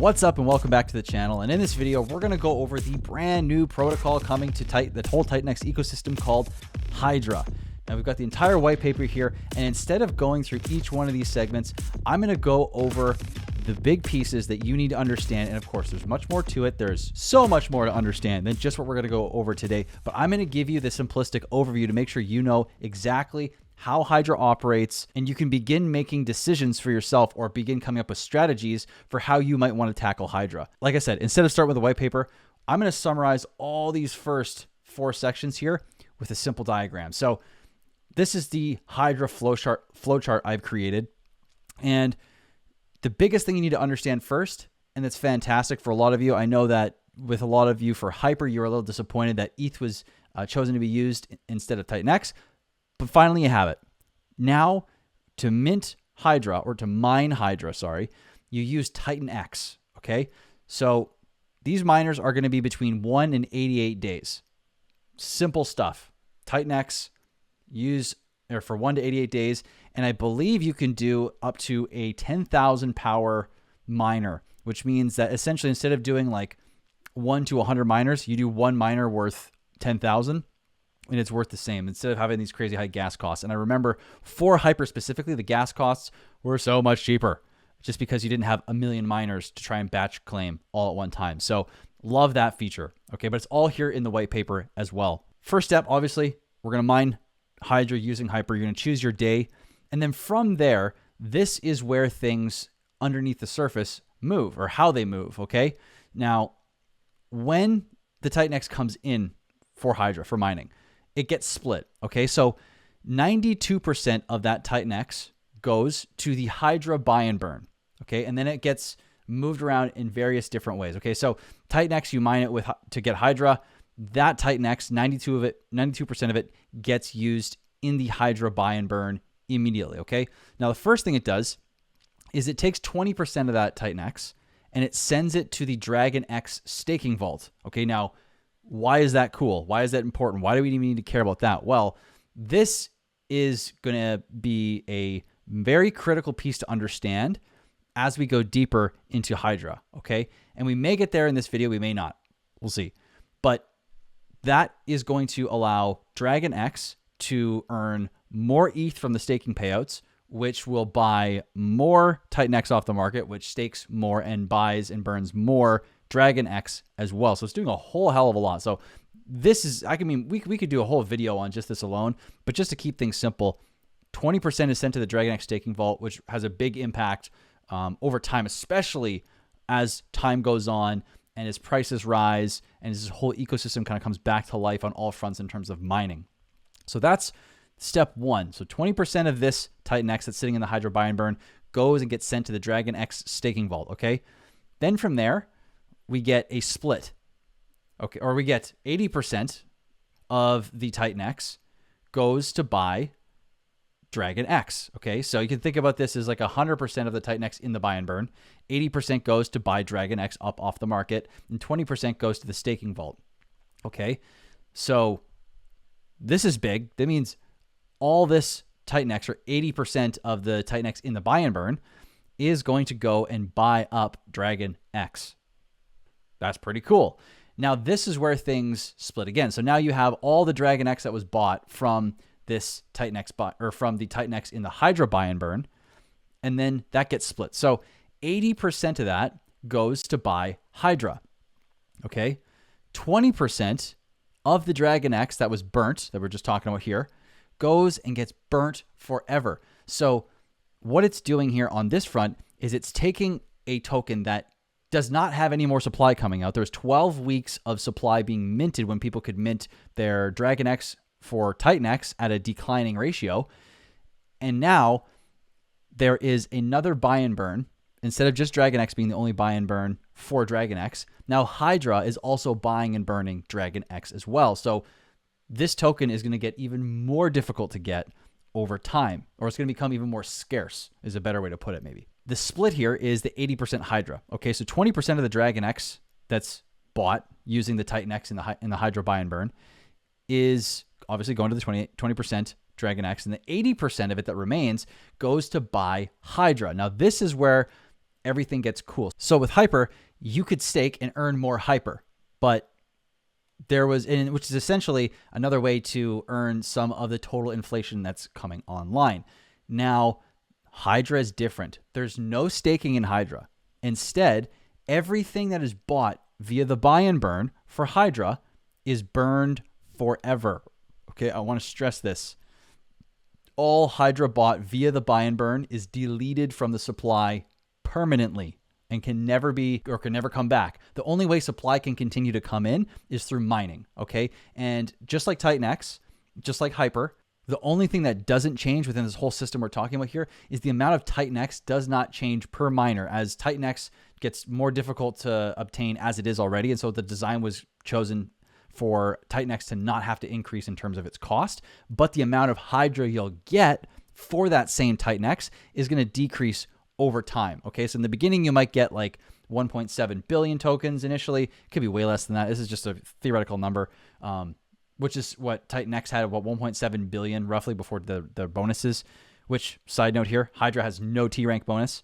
What's up and welcome back to the channel. And in this video, we're going to go over the brand new protocol coming to the whole TITANX ecosystem called Hydra. Now we've got the entire white paper here, and instead of going through each one of these segments, I'm going to go over the big pieces that you need to understand. And of course, there's much more to it. There's so much more to understand than just what we're going to go over today. But I'm going to give you the simplistic overview to make sure you know exactly how Hydra operates, and you can begin making decisions for yourself or begin coming up with strategies for how you might want to tackle Hydra. Like I said, instead of starting with the white paper, I'm going to summarize all these first 4 sections here with a simple diagram. So this is the Hydra flowchart I've created. And the biggest thing you need to understand first, and that's fantastic for a lot of you, I know that with a lot of you for Hyper, you're a little disappointed that ETH was chosen to be used instead of TITANX. But finally, you have it. Now, to mint Hydra, or to mine Hydra, sorry, you use TITANX, okay? So these miners are going to be between 1 and 88 days. Simple stuff. TITANX, use for 1 to 88 days, and I believe you can do up to a 10,000 power miner, which means that essentially instead of doing like 1 to 100 miners, you do 1 miner worth 10,000. And it's worth the same instead of having these crazy high gas costs. And I remember for Hyper specifically, the gas costs were so much cheaper just because you didn't have a million miners to try and batch claim all at one time. So love that feature. Okay, but it's all here in the white paper as well. First step, obviously, we're going to mine Hydra using Hyper. You're going to choose your day. And then from there, this is where things underneath the surface move, or how they move. Okay, now when the TITANX comes in for Hydra, for mining, it gets split, okay? So 92% of that TITANX goes to the Hydra buy and burn, okay? And then it gets moved around in various different ways, okay? So TITANX, you mine it to get Hydra. That TITANX, 92% of it gets used in the Hydra buy and burn immediately, okay? Now, the first thing it does is it takes 20% of that TITANX and it sends it to the TITANX staking vault, okay? Now, why is that cool? Why is that important? Why do we even need to care about that? Well, this is going to be a very critical piece to understand as we go deeper into Hydra, okay? And we may get there in this video, we may not. We'll see. But that is going to allow TITANX to earn more ETH from the staking payouts, which will buy more TITANX off the market, which stakes more and buys and burns more TITANX as well. So it's doing a whole hell of a lot. So this is, we could do a whole video on just this alone, but just to keep things simple, 20% is sent to the TITANX staking vault, which has a big impact over time, especially as time goes on and as prices rise and as this whole ecosystem kind of comes back to life on all fronts in terms of mining. So that's step 1. So 20% of this TITANX that's sitting in the Hydra buy and burn goes and gets sent to the TITANX staking vault, okay? Then from there, we get a split, okay, or we get 80% of the TITANX goes to buy TITANX, okay? So you can think about this as like 100% of the TITANX in the buy and burn, 80% goes to buy TITANX up off the market, and 20% goes to the staking vault, okay? So this is big. That means all this TITANX, or 80% of the TITANX in the buy and burn, is going to go and buy up TITANX. That's pretty cool. Now, this is where things split again. So now you have all the TITANX that was bought from this TITANX or from the TITANX in the Hydra buy and burn, and then that gets split. So 80% of that goes to buy Hydra. Okay, 20% of the TITANX that was burnt, that we're just talking about here, goes and gets burnt forever. So what it's doing here on this front is it's taking a token that does not have any more supply coming out. There's 12 weeks of supply being minted when people could mint their TITANX for TITANX at a declining ratio. And now there is another buy and burn. Instead of just TITANX being the only buy and burn for TITANX, now Hydra is also buying and burning TITANX as well. So this token is going to get even more difficult to get over time, or it's going to become even more scarce, is a better way to put it maybe. The split here is the 80% Hydra. Okay, so 20% of the TITANX that's bought using the TITANX in the Hydra buy and burn is obviously going to the 20% TITANX, and the 80% of it that remains goes to buy Hydra. Now, this is where everything gets cool. So with Hyper, you could stake and earn more Hyper, but there was, which is essentially another way to earn some of the total inflation that's coming online. Now, Hydra is different. There's no staking in Hydra. Instead, everything that is bought via the buy and burn for Hydra is burned forever. Okay, I want to stress this. All Hydra bought via the buy and burn is deleted from the supply permanently and can never be, or can never come back. The only way supply can continue to come in is through mining, okay? And just like TITANX, just like Hyper, the only thing that doesn't change within this whole system we're talking about here is the amount of TITANX does not change per miner, as TITANX gets more difficult to obtain as it is already. And so the design was chosen for TITANX to not have to increase in terms of its cost, but the amount of Hydra you'll get for that same TITANX is going to decrease over time. Okay, so in the beginning, you might get like 1.7 billion tokens initially. It could be way less than that. This is just a theoretical number, which is what TITANX had, about 1.7 billion roughly before the bonuses, which, side note here, Hydra has no T rank bonus.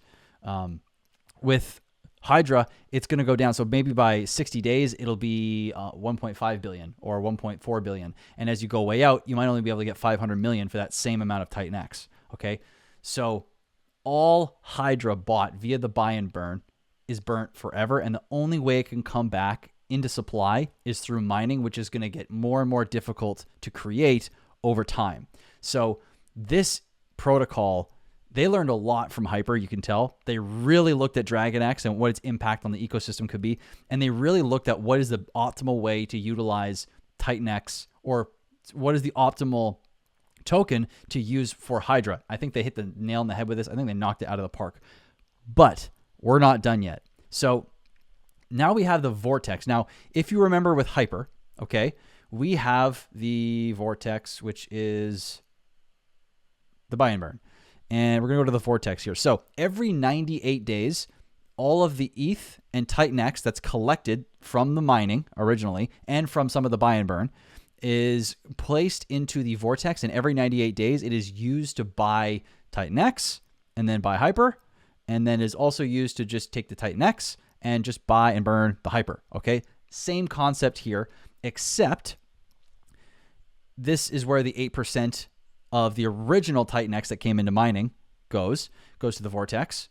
With Hydra, it's going to go down. So maybe by 60 days, it'll be 1.5 billion or 1.4 billion. And as you go way out, you might only be able to get 500 million for that same amount of TITANX. Okay, so all Hydra bought via the buy and burn is burnt forever. And the only way it can come back into supply is through mining, which is going to get more and more difficult to create over time. So this protocol, they learned a lot from Hyper, you can tell. They really looked at DragonX and what its impact on the ecosystem could be. And they really looked at what is the optimal way to utilize TITANX, or what is the optimal token to use for Hydra. I think they hit the nail on the head with this. I think they knocked it out of the park. But we're not done yet. So now we have the Vortex. Now, if you remember with Hyper, okay, we have the Vortex, which is the buy and burn. And we're going to go to the Vortex here. So every 98 days, all of the ETH and TITANX that's collected from the mining originally and from some of the buy and burn is placed into the Vortex. And every 98 days, it is used to buy TITANX and then buy Hyper. And then is also used to just take the TITANX and just buy and burn the Hyper. Okay, same concept here, except this is where the 8% of the original TITANX that came into mining goes to the Vortex.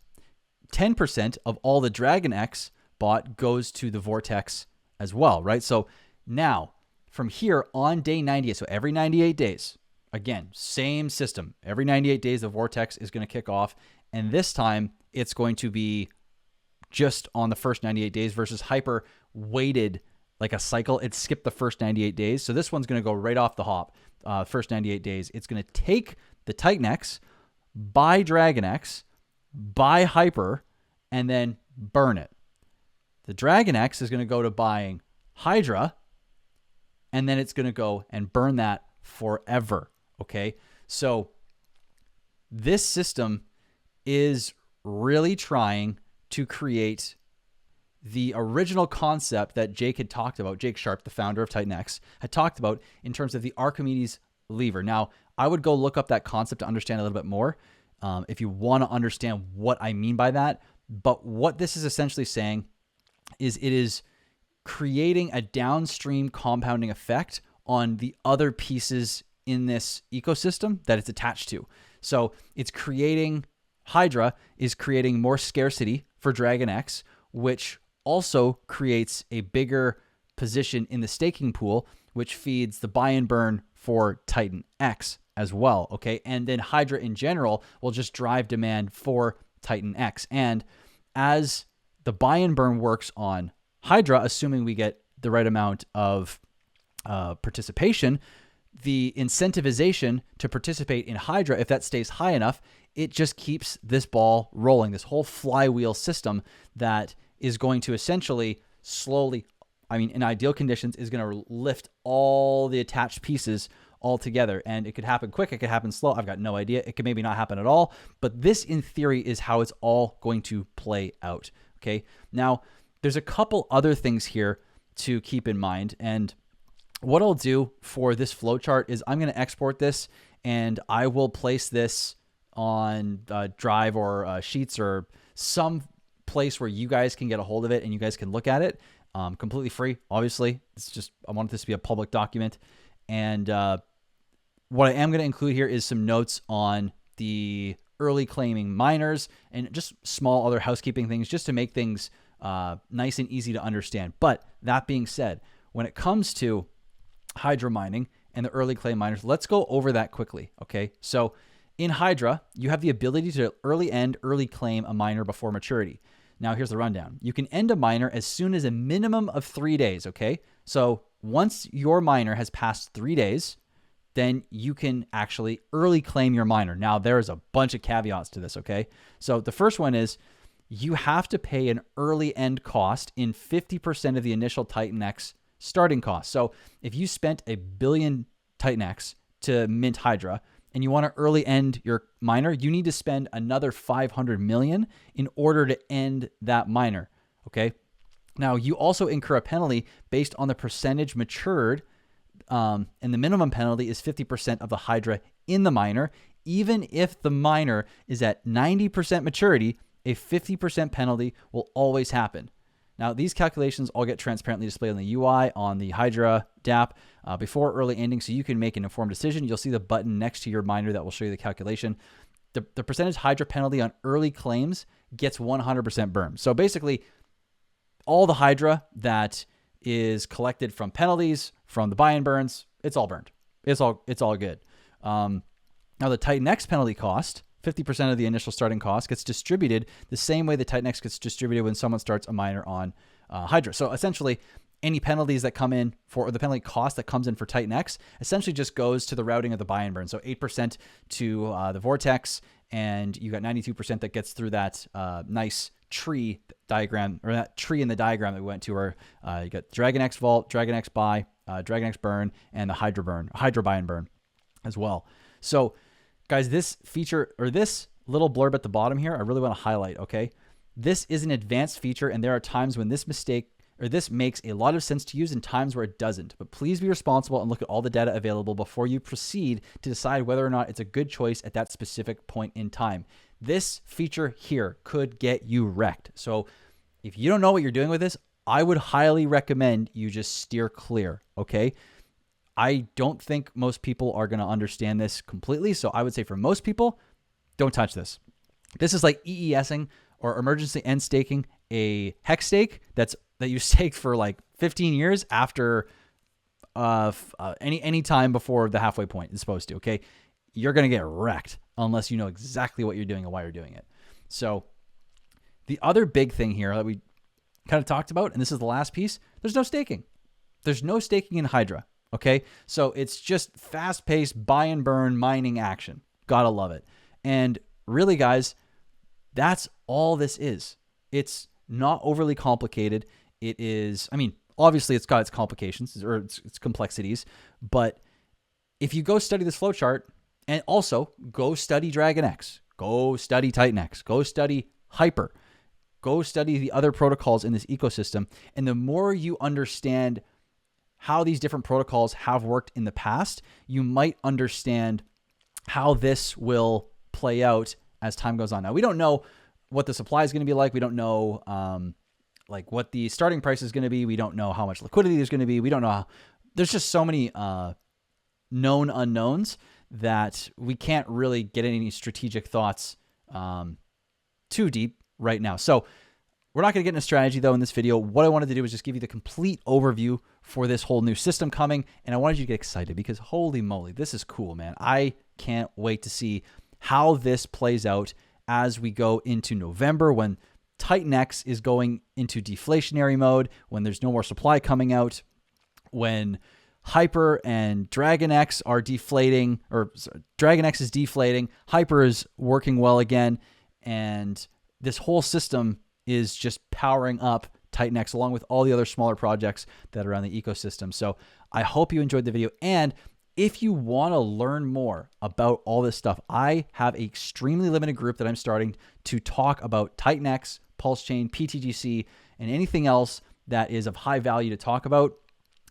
10% of all the DragonX bought goes to the Vortex as well, right? So now, from here on day 98, so every 98 days, again, same system. Every 98 days, the Vortex is going to kick off. And this time, it's going to be just on the first 98 days versus Hyper waited like a cycle. It skipped the first 98 days. So this one's going to go right off the hop. First 98 days. It's going to take the TITANX, buy DragonX, buy Hyper, and then burn it. The DragonX is going to go to buying Hydra, and then it's going to go and burn that forever. Okay? So this system is really trying to create the original concept that Jake had talked about, Jake Sharp, the founder of TITANX, had talked about in terms of the Archimedes lever. Now, I would go look up that concept to understand a little bit more if you want to understand what I mean by that. But what this is essentially saying is it is creating a downstream compounding effect on the other pieces in this ecosystem that it's attached to. So it's creating, Hydra is creating more scarcity for DragonX, which also creates a bigger position in the staking pool, which feeds the buy and burn for TITANX as well, okay? And then Hydra in general will just drive demand for TITANX. And as the buy and burn works on Hydra, assuming we get the right amount of participation, the incentivization to participate in Hydra, if that stays high enough, it just keeps this ball rolling, this whole flywheel system that is going to essentially slowly, I mean, in ideal conditions, is going to lift all the attached pieces all together. And it could happen quick, it could happen slow. I've got no idea. It could maybe not happen at all. But this, in theory, is how it's all going to play out. Okay. Now, there's a couple other things here to keep in mind. And what I'll do for this flowchart is I'm going to export this and I will place this on Drive or Sheets or some place where you guys can get a hold of it and you guys can look at it. Completely free, obviously. It's just, I want this to be a public document. And what I am going to include here is some notes on the early claiming miners and just small other housekeeping things just to make things nice and easy to understand. But that being said, when it comes to Hydra mining and the early claim miners, let's go over that quickly, okay? So in Hydra, you have the ability to early claim a miner before maturity. Now here's the rundown. You can end a miner as soon as a minimum of 3 days, okay? So once your miner has passed 3 days, then you can actually early claim your miner. Now there's a bunch of caveats to this, okay? So the first one is you have to pay an early end cost in 50% of the initial TITANX starting cost. So if you spent $1 billion TITANX to mint Hydra and you want to early end your miner, you need to spend another 500 million in order to end that miner, okay? Now, you also incur a penalty based on the percentage matured, and the minimum penalty is 50% of the Hydra in the miner. Even if the miner is at 90% maturity, a 50% penalty will always happen. Now, these calculations all get transparently displayed on the UI on the Hydra dApp before early ending, so you can make an informed decision. You'll see the button next to your miner that will show you the calculation. The percentage Hydra penalty on early claims gets 100% burned. So basically, all the Hydra that is collected from penalties, from the buy and burns, it's all burned. It's all good. Now, the TITANX penalty cost, 50% of the initial starting cost, gets distributed the same way the TITANX gets distributed when someone starts a miner on Hydra. So essentially, any penalties that come in for, or the penalty cost that comes in for TITANX essentially just goes to the routing of the buy and burn. So 8% to the Vortex, and you got 92% that gets through that nice tree diagram, or that tree in the diagram that we went to, where you got DragonX Vault, DragonX Buy, DragonX Burn, and the Hydra Buy and Burn as well. So guys, this feature, or this little blurb at the bottom here, I really want to highlight, okay? This is an advanced feature, and there are times when this makes a lot of sense to use and times where it doesn't. But please be responsible and look at all the data available before you proceed to decide whether or not it's a good choice at that specific point in time. This feature here could get you wrecked. So if you don't know what you're doing with this, I would highly recommend you just steer clear, okay? I don't think most people are going to understand this completely. So I would say for most people, don't touch this. This is like EESing or emergency end staking a hex stake that you stake for like 15 years after any time before the halfway point is supposed to, okay? You're going to get wrecked unless you know exactly what you're doing and why you're doing it. So the other big thing here that we kind of talked about, and this is the last piece, there's no staking. There's no staking in Hydra. Okay, so it's just fast-paced buy and burn mining action. Gotta love it. And really, guys, that's all this is. It's not overly complicated. It is, I mean, obviously it's got its complications or its complexities, but if you go study this flowchart, and also go study DragonX, go study TITANX, go study Hyper, go study the other protocols in this ecosystem, and the more you understand how these different protocols have worked in the past, you might understand how this will play out as time goes on. Now, we don't know what the supply is going to be like. We don't know like what the starting price is going to be. We don't know how much liquidity there's going to be. We don't know how, there's just so many known unknowns that we can't really get any strategic thoughts too deep right now. So we're not going to get into strategy, though, in this video. What I wanted to do was just give you the complete overview for this whole new system coming, and I wanted you to get excited because holy moly, this is cool, man. I can't wait to see how this plays out as we go into November, when TITANX is going into deflationary mode, when there's no more supply coming out, when Hyper and DragonX are deflating, or DragonX is deflating, Hyper is working well again, and this whole system is just powering up TITANX along with all the other smaller projects that are around the ecosystem. So I hope you enjoyed the video. And if you want to learn more about all this stuff, I have an extremely limited group that I'm starting to talk about TITANX, Pulse Chain, PTGC, and anything else that is of high value to talk about.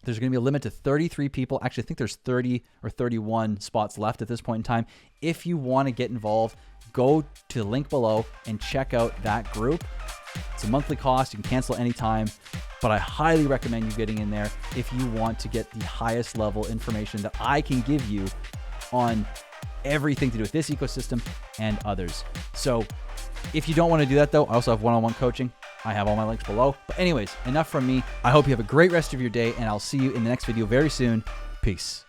There's going to be a limit to 33 people. Actually, I think there's 30 or 31 spots left at this point in time. If you want to get involved, go to the link below and check out that group. It's a monthly cost. You can cancel anytime, but I highly recommend you getting in there if you want to get the highest level information that I can give you on everything to do with this ecosystem and others. So if you don't want to do that though, I also have one-on-one coaching. I have all my links below. But anyways, enough from me. I hope you have a great rest of your day, and I'll see you in the next video very soon. Peace.